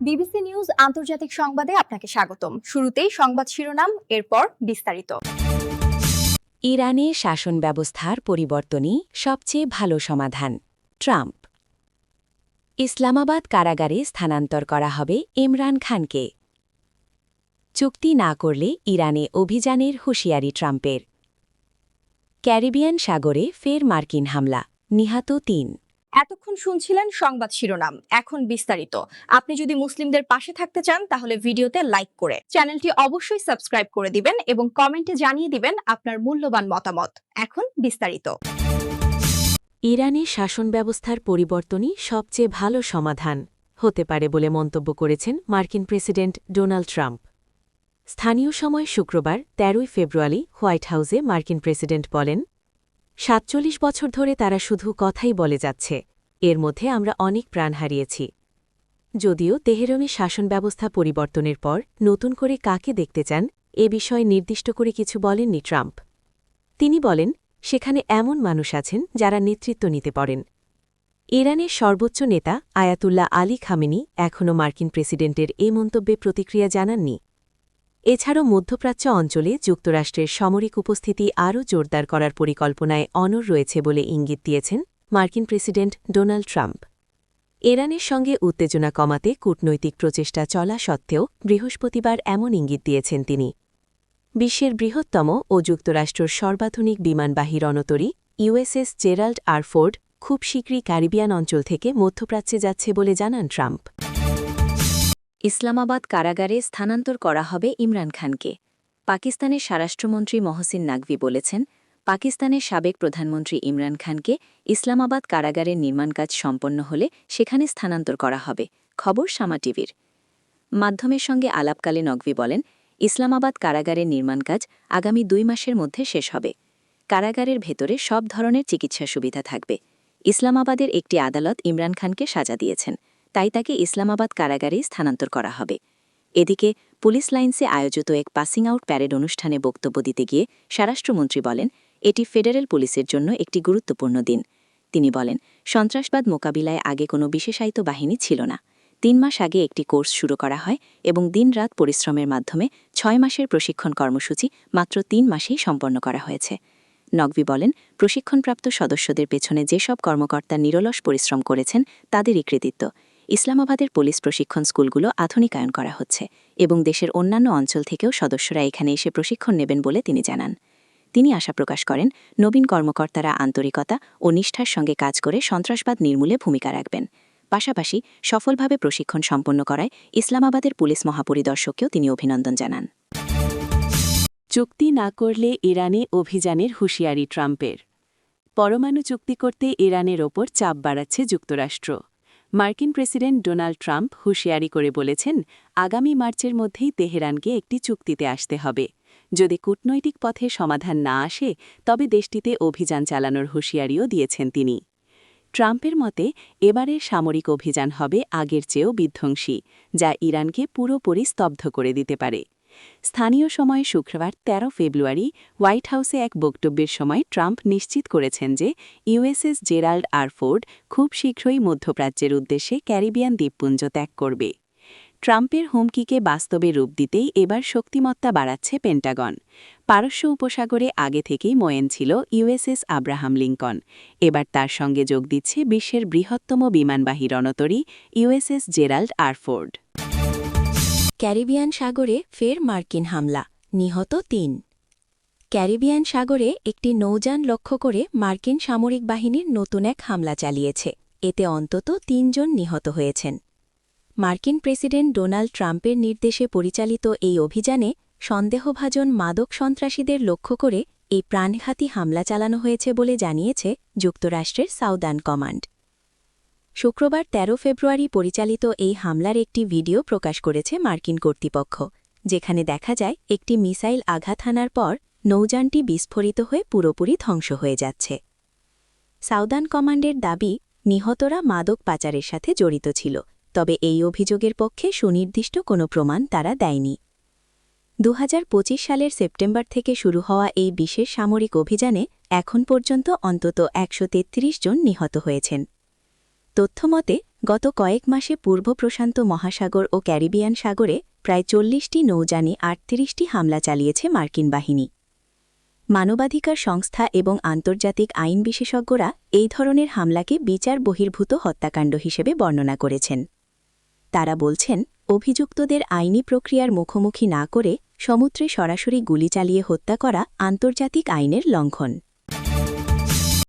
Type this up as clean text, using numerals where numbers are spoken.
BBC news আন্তর্জাতিক সংবাদে আপনাকে স্বাগতম। শুরুতেই সংবাদ শিরোনাম, এরপর বিস্তারিত। ইরানে শাসন ব্যবস্থার পরিবর্তনই সবচেয়ে ভালো সমাধান, ট্রাম্প। ইসলামাবাদ কারাগারে স্থানান্তর করা হবে ইমরান খানকে। চুক্তি না করলে ইরানে অভিযানের হুঁশিয়ারি ট্রাম্পের। ক্যারিবিয়ান সাগরে ফের মার্কিন হামলা, নিহত ৩। এতক্ষণ শুনছিলেন সংবাদ শিরোনাম, এখন বিস্তারিত। আপনি যদি মুসলিমদের পাশে থাকতে চান তাহলে ভিডিওতে লাইক করে চ্যানেলটি অবশ্যই সাবস্ক্রাইব করে দিবেন এবং কমেন্টে জানিয়ে দিবেন আপনার মূল্যবান মতামত। এখন বিস্তারিত। ইরানে শাসন ব্যবস্থার পরিবর্তনই সবচেয়ে ভালো সমাধান হতে পারে বলে মন্তব্য করেছেন মার্কিন প্রেসিডেন্ট ডোনাল্ড ট্রাম্প। স্থানীয় সময় শুক্রবার ১৩ ফেব্রুয়ারি হোয়াইট হাউসে মার্কিন প্রেসিডেন্ট বলেন, ৪৭ বছর ধরে তারা শুধু কথাই বলে যাচ্ছে, এর মধ্যে আমরা অনেক প্রাণ হারিয়েছি। যদিও তেহরানের শাসন ব্যবস্থা পরিবর্তনের পর নতুন করে কাকে দেখতে চান এ বিষয়ে নির্দিষ্ট করে কিছু বলেননি ট্রাম্প। তিনি বলেন, সেখানে এমন মানুষ আছেন যারা নেতৃত্ব নিতে পারেন। ইরানের সর্বোচ্চ নেতা আয়াতুল্লাহ আলী খামেনি এখনও মার্কিন প্রেসিডেন্টের এ মন্তব্যে প্রতিক্রিয়া জানাননি। এছাড়াও মধ্যপ্রাচ্য অঞ্চলে যুক্তরাষ্ট্রের সামরিক উপস্থিতি আরও জোরদার করার পরিকল্পনায় অনড় রয়েছে বলে ইঙ্গিত দিয়েছেন মার্কিন প্রেসিডেন্ট ডোনাল্ড ট্রাম্প। ইরানের সঙ্গে উত্তেজনা কমাতে কূটনৈতিক প্রচেষ্টা চলা সত্ত্বেও বৃহস্পতিবার এমন ইঙ্গিত দিয়েছেন তিনি। বিশ্বের বৃহত্তম ও যুক্তরাষ্ট্রের সর্বাধুনিক বিমানবাহী রণতরী ইউএসএস জেরাল্ড আর ফোর্ড খুব শীঘ্রই ক্যারিবিয়ান অঞ্চল থেকে মধ্যপ্রাচ্যে যাচ্ছে বলে জানান ট্রাম্প। ইসলামাবাদ কারাগারে স্থানান্তর করা হবে ইমরান খানকে। পাকিস্তানের স্বরাষ্ট্রমন্ত্রী মহসিন নাকভি বলেছেন, পাকিস্তানের সাবেক প্রধানমন্ত্রী ইমরান খানকে ইসলামাবাদ কারাগারের নির্মাণ কাজ সম্পন্ন হলে সেখানে স্থানান্তর করা হবে। খবর সামা টিভির মাধ্যমের সঙ্গে আলাপকালে নকভি বলেন, ইসলামাবাদ কারাগারের নির্মাণ কাজ আগামী ২ মাসের মধ্যে শেষ হবে। কারাগারের ভেতরে সব ধরনের চিকিৎসা সুবিধা থাকবে। ইসলামাবাদের একটি আদালত ইমরান খানকে সাজা দিয়েছেন, তাই তাকে ইসলামাবাদ কারাগারেই স্থানান্তর করা হবে। এদিকে পুলিশ লাইন্সে আয়োজিত এক পাসিং আউট প্যারেড অনুষ্ঠানে বক্তব্য দিতে গিয়ে স্বরাষ্ট্রমন্ত্রী বলেন, এটি ফেডারেল পুলিশের জন্য একটি গুরুত্বপূর্ণ দিন। তিনি বলেন, সন্ত্রাসবাদ মোকাবিলায় আগে কোনো বিশেষায়িত বাহিনী ছিল না। ৩ মাস আগে একটি কোর্স শুরু করা হয় এবং দিনরাত পরিশ্রমের মাধ্যমে ৬ মাসের প্রশিক্ষণ কর্মসূচি মাত্র ৩ মাসেই সম্পন্ন করা হয়েছে। নকভি বলেন, প্রশিক্ষণপ্রাপ্ত সদস্যদের পেছনে যেসব কর্মকর্তা নিরলস পরিশ্রম করেছেন তাদেরই কৃতিত্ব। ইসলামাবাদের পুলিশ প্রশিক্ষণ স্কুলগুলো আধুনিকায়ন করা হচ্ছে এবং দেশের অন্যান্য অঞ্চল থেকেও সদস্যরা এখানে এসে প্রশিক্ষণ নেবেন বলে তিনি জানান। তিনি আশা প্রকাশ করেন, নবীন কর্মকর্তারা আন্তরিকতা ও নিষ্ঠার সঙ্গে কাজ করে সন্ত্রাসবাদ নির্মূলে ভূমিকা রাখবেন। পাশাপাশি সফলভাবে প্রশিক্ষণ সম্পন্ন করায় ইসলামাবাদের পুলিশ মহাপরিদর্শককেও তিনি অভিনন্দন জানান। চুক্তি না করলে ইরানে অভিযানের হুঁশিয়ারি ট্রাম্পের। পরমাণু চুক্তি করতে ইরানের ওপর চাপ বাড়াচ্ছে যুক্তরাষ্ট্র। মার্কিন প্রেসিডেন্ট ডোনাল্ড ট্রাম্প হুঁশিয়ারি করে বলেছেন, আগামী মার্চের মধ্যেই তেহরানকে একটি চুক্তিতে আসতে হবে। যদি কূটনৈতিক পথে সমাধান না আসে তবে দেশটিতে অভিযান চালানোর হুঁশিয়ারিও দিয়েছেন তিনি। ট্রাম্পের মতে এবারের সামরিক অভিযান হবে আগের চেয়েও বিধ্বংসী, যা ইরানকে পুরোপুরি স্তব্ধ করে দিতে পারে। স্থানীয় সময় শুক্রবার ১৩ ফেব্রুয়ারি হোয়াইট হাউসে এক বক্তব্যের সময় ট্রাম্প নিশ্চিত করেছেন যে ইউএসএস জেরাল্ড আর ফোর্ড খুব শীঘ্রই মধ্যপ্রাচ্যের উদ্দেশ্যে ক্যারিবিয়ান দ্বীপপুঞ্জ ত্যাগ করবে। ট্রাম্পের হুমকিকে বাস্তবে রূপ দিতেই এবার শক্তিমত্তা বাড়াচ্ছে পেন্টাগন। পারস্য উপসাগরে আগে থেকেই মোয়েন ছিল ইউএসএস আব্রাহাম লিঙ্কন, এবার তার সঙ্গে যোগ দিচ্ছে বিশ্বের বৃহত্তম বিমানবাহী রণতরী USS Gerald R Ford. Caribbean সাগরে ফের মার্কিন হামলা, নিহত ৩। ক্যারিবিয়ান সাগরে একটি নৌযান লক্ষ্য করে মার্কিন সামরিক বাহিনীর নতুন এক হামলা চালিয়েছে। এতে অন্তত ৩ জন নিহত হয়েছেন। মার্কিন প্রেসিডেন্ট ডোনাল্ড ট্রাম্পের নির্দেশে পরিচালিত এই অভিযানে সন্দেহভাজন মাদক সন্ত্রাসীদের লক্ষ্য করে এই প্রাণঘাতী হামলা চালানো হয়েছে বলে জানিয়েছে যুক্তরাষ্ট্রের সাউদার্ন কমান্ড। শুক্রবার ১৩ ফেব্রুয়ারি পরিচালিত এই হামলার একটি ভিডিও প্রকাশ করেছে মার্কিন কর্তৃপক্ষ, যেখানে দেখা যায় একটি মিসাইল আঘাত হানার পর নৌযানটি বিস্ফোরিত হয়ে পুরোপুরি ধ্বংস হয়ে যাচ্ছে। সাউদার্ন কমান্ডের দাবি, নিহতরা মাদক পাচারের সাথে জড়িত ছিল, তবে এই অভিযোগের পক্ষে সুনির্দিষ্ট কোনো প্রমাণ তারা দেয়নি। ২০২৫ সালের সেপ্টেম্বর থেকে শুরু হওয়া এই বিশেষ সামরিক অভিযানে এখন পর্যন্ত অন্তত ১৩৩ জন নিহত হয়েছেন। তথ্যমতে গত কয়েক মাসে পূর্ব প্রশান্ত মহাসাগর ও ক্যারিবিয়ান সাগরে প্রায় ৪০টি নৌযানে ৩৮টি হামলা চালিয়েছে মার্কিন বাহিনী। মানবাধিকার সংস্থা এবং আন্তর্জাতিক আইন বিশেষজ্ঞরা এই ধরনের হামলাকে বিচার বহির্ভূত হত্যাকাণ্ড হিসেবে বর্ণনা করেছেন। তারা বলছেন, অভিযুক্তদের আইনি প্রক্রিয়ার মুখোমুখি না করে সমুদ্রে সরাসরি গুলি চালিয়ে হত্যা করা আন্তর্জাতিক আইনের লঙ্ঘন।